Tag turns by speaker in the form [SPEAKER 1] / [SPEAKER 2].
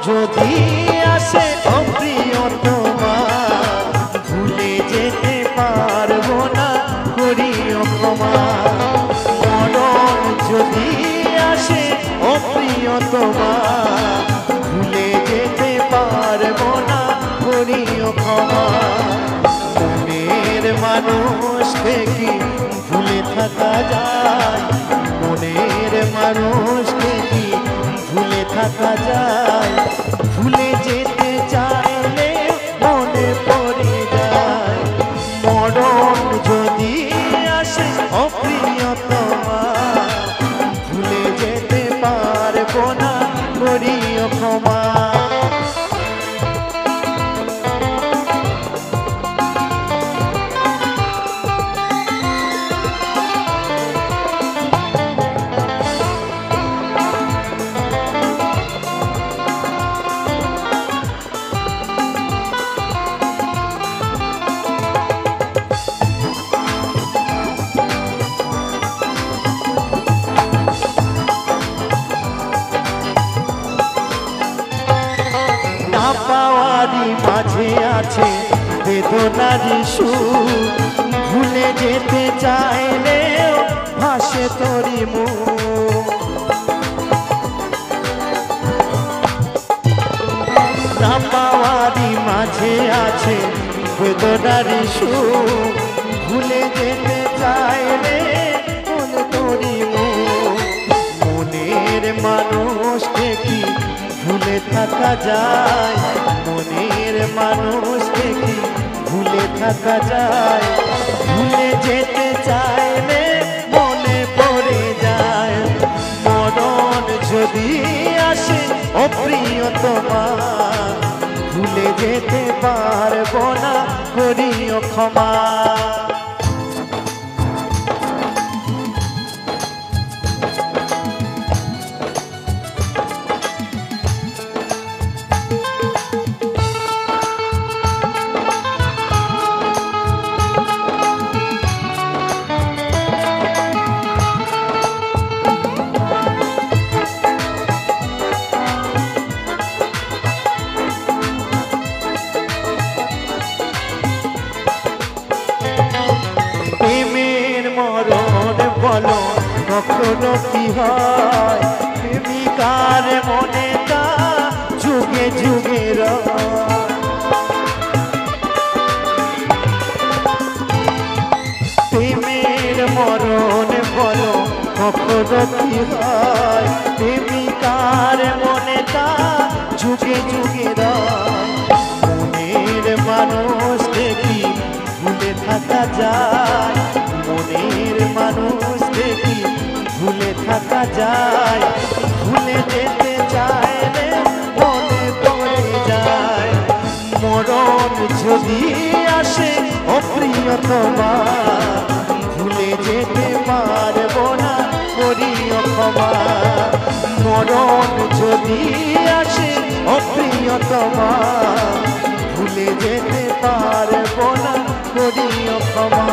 [SPEAKER 1] যদি আসে অপ্রিয়তমা ভুলে যেতে পারবো না করিও ক্ষমা। মরণ যদি আসে অপ্রিয়তমা ভুলে যেতে পারবো না করিও ক্ষমা। মনের মানুষকে কি ভুলে থাকা যায়? মনের মানুষকে কি ভুলে থাকা যায়? ভুলে যেতে চাইলে মনে পড়ে যায়। মরণ যদি আসে অপ্রিয়তমা ভুলে যেতে পারবো না করিও ক্ষমা। না পাওয়ারই মাঝে আছে বেদনারই সুর, ভুলে যেতে চাইলেও ভাসে তোরি মুখ। না পাওয়ারই মাঝে আছে বেদনারই সুর, ভুলে যেতে চাইলে মনে তোরি মুখ। মনের মানুষকে কি ভুলে থাকা যায়? মনের মানুষকে কি ভুলে থাকা যায়? ভুলে যেতে চাইলে মনে পড়ে যায়। মরণ যদি আসে অপ্রিয়তমা ভুলে যেতে পারবো না করিও ক্ষমা। প্রেমের মরণ বলো কখনো কি হয়? প্রেমিকার মনে তা যুগে যুগে রয়। প্রেমের মরণ বলো কখনো কি হয়? প্রেমিকার মনে তা যুগে যুগে রয়। মনের মানুষকে কি ভুলে থাকা যায়? মনের মানুষকে কি ভুলে থাকা যায়? ভুলে যেতে চাইলে মনে পড়ে যায়। মরণ যদি আসে অপ্রিয়তমা ভুলে যেতে পারবো না করিও ক্ষমা। মরণ যদি আসে অপ্রিয়তমা ভুলে যেতে পারবো না করিও ক্ষমা।